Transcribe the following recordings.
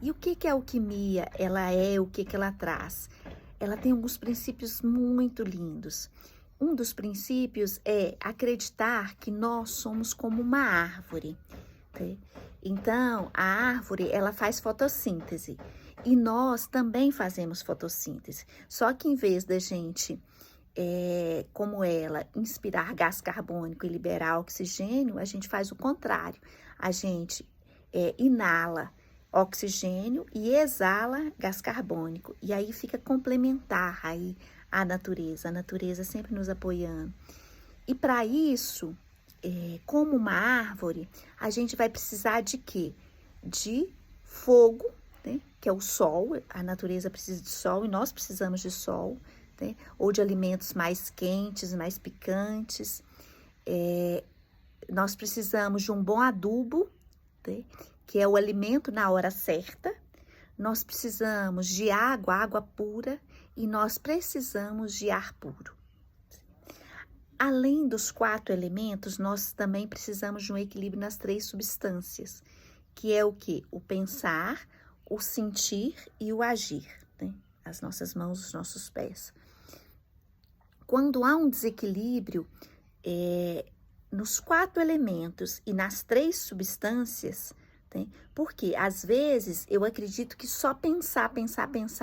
E o que que a alquimia ela é, o que que ela traz? Ela tem alguns princípios muito lindos. Um dos princípios é acreditar que nós somos como uma árvore, né? Então, a árvore, ela faz fotossíntese e nós também fazemos fotossíntese. Só que em vez da gente, como ela, inspirar gás carbônico e liberar oxigênio, a gente faz o contrário. A gente inala oxigênio e exala gás carbônico. E aí fica complementar aí a natureza sempre nos apoiando. E para isso, como uma árvore, a gente vai precisar de quê? De fogo, né? Que é o sol, a natureza precisa de sol e nós precisamos de sol, né? Ou de alimentos mais quentes, mais picantes. Nós precisamos de um bom adubo, né? Que é o alimento na hora certa. Nós precisamos de água pura e nós precisamos de ar puro. Além dos 4 elementos, nós também precisamos de um equilíbrio nas 3 substâncias, que é o quê? O pensar, o sentir e o agir, né? As nossas mãos, os nossos pés. Quando há um desequilíbrio nos 4 elementos e nas 3 substâncias, né? Porque às vezes eu acredito que só pensar,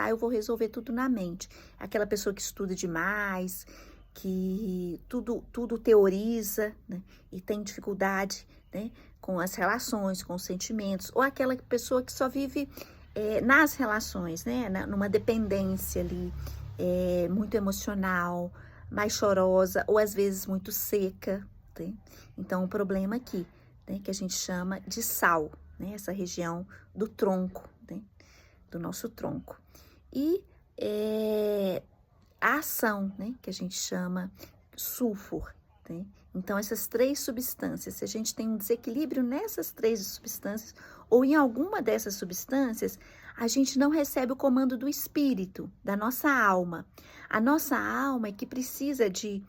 eu vou resolver tudo na mente. Aquela pessoa que estuda demais, que tudo teoriza, né? E tem dificuldade, né? Com as relações, com os sentimentos, ou aquela pessoa que só vive nas relações, né? Numa dependência ali, muito emocional, mais chorosa, ou às vezes muito seca, né? Então, o problema aqui, né? Que a gente chama de sal, né? Essa região do tronco, né? Do nosso tronco. E a ação, né, que a gente chama sulfur, né? Então, essas 3 substâncias, se a gente tem um desequilíbrio nessas 3 substâncias, ou em alguma dessas substâncias, a gente não recebe o comando do espírito, da nossa alma. A nossa alma é que precisa de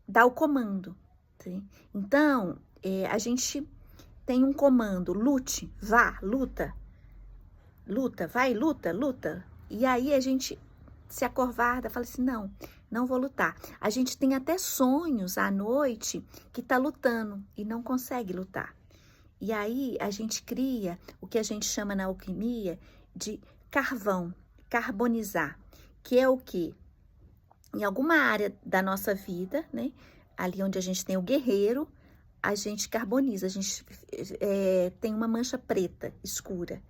dar o comando, né? Então, a gente tem um comando, lute, vá, luta, vai, luta. E aí a gente se acovarda, fala assim, não vou lutar. A gente tem até sonhos à noite que tá lutando e não consegue lutar. E aí a gente cria o que a gente chama na alquimia de carvão, carbonizar, que é o quê? Em alguma área da nossa vida, né? Ali onde a gente tem o guerreiro, a gente carboniza, a gente tem uma mancha preta, escura.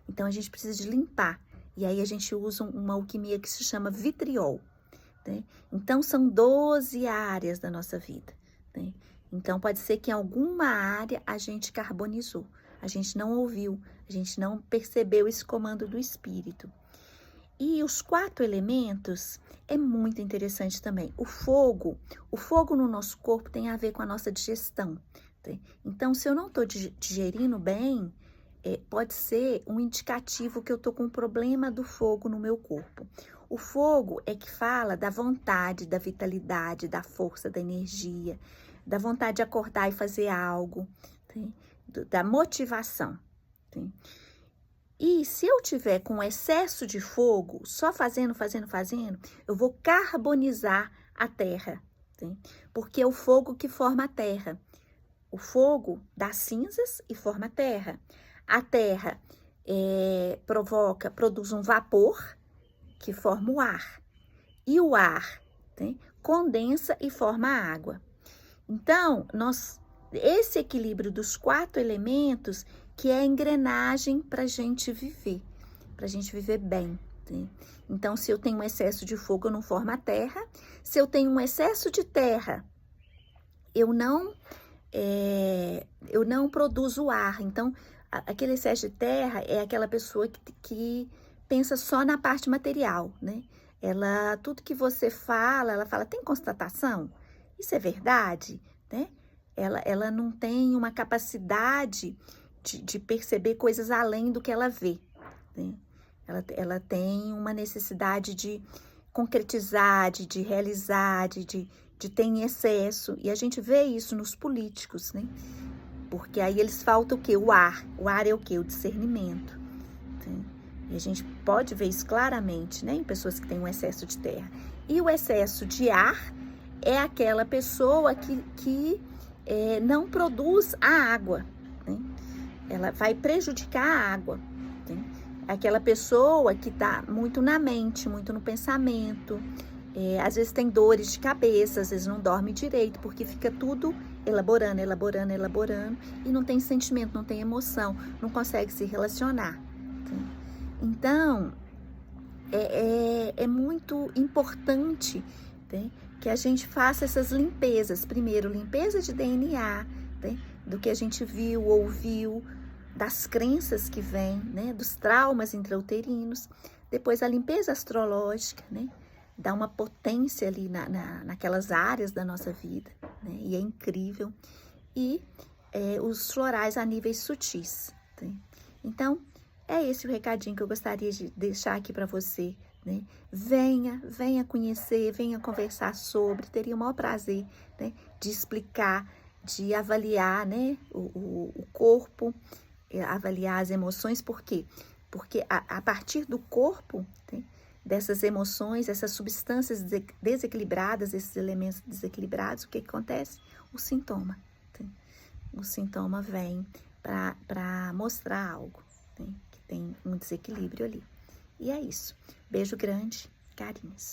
Então, a gente precisa de limpar. E aí, a gente usa uma alquimia que se chama vitriol, né? Então, são 12 áreas da nossa vida, né? Então, pode ser que em alguma área a gente carbonizou. A gente não ouviu, a gente não percebeu esse comando do espírito. E os 4 elementos é muito interessante também. O fogo no nosso corpo tem a ver com a nossa digestão, né? Então, se eu não estou digerindo bem, pode ser um indicativo que eu tô com um problema do fogo no meu corpo. O fogo é que fala da vontade, da vitalidade, da força, da energia, da vontade de acordar e fazer algo, tá? Da motivação, tá? E se eu tiver com excesso de fogo, só fazendo, eu vou carbonizar a terra, tá? Porque é o fogo que forma a terra. O fogo dá cinzas e forma a terra. A terra produz um vapor que forma o ar. E o ar, né, condensa e forma a água. Então, esse equilíbrio dos 4 elementos que é a engrenagem para a gente viver bem, né? Então, se eu tenho um excesso de fogo, eu não formo a terra. Se eu tenho um excesso de terra, eu não produzo ar. Então, aquele excesso de terra é aquela pessoa que pensa só na parte material, né? Tudo que você fala, ela fala, tem constatação? Isso é verdade, né? Ela não tem uma capacidade de perceber coisas além do que ela vê, né? Ela tem uma necessidade de concretizar, de realizar, de ter em excesso. E a gente vê isso nos políticos, né? Porque aí eles faltam o quê? O ar. O ar é o quê? O discernimento. E a gente pode ver isso claramente, né, em pessoas que têm um excesso de terra. E o excesso de ar é aquela pessoa que não produz a água, né? Ela vai prejudicar a água, né? Aquela pessoa que está muito na mente, muito no pensamento, às vezes tem dores de cabeça, às vezes não dorme direito, porque fica tudo elaborando, elaborando, elaborando, e não tem sentimento, não tem emoção, não consegue se relacionar. Né? Então, é muito importante, né, que a gente faça essas limpezas. Primeiro, limpeza de DNA, né, do que a gente viu, ouviu, das crenças que vêm, né, dos traumas intrauterinos. Depois, a limpeza astrológica, né, dá uma potência ali naquelas áreas da nossa vida, né, e é incrível. E os florais a níveis sutis. Né? Então, é esse o recadinho que eu gostaria de deixar aqui para você, né? Venha conhecer, venha conversar sobre, teria o maior prazer, né, de explicar, de avaliar, né, o corpo, avaliar as emoções. Por quê? Porque a partir do corpo, né, dessas emoções, essas substâncias desequilibradas, esses elementos desequilibrados, o que acontece? O sintoma. Né? O sintoma vem para mostrar algo, né, que tem um desequilíbrio ali. E é isso. Beijo grande, carinhos.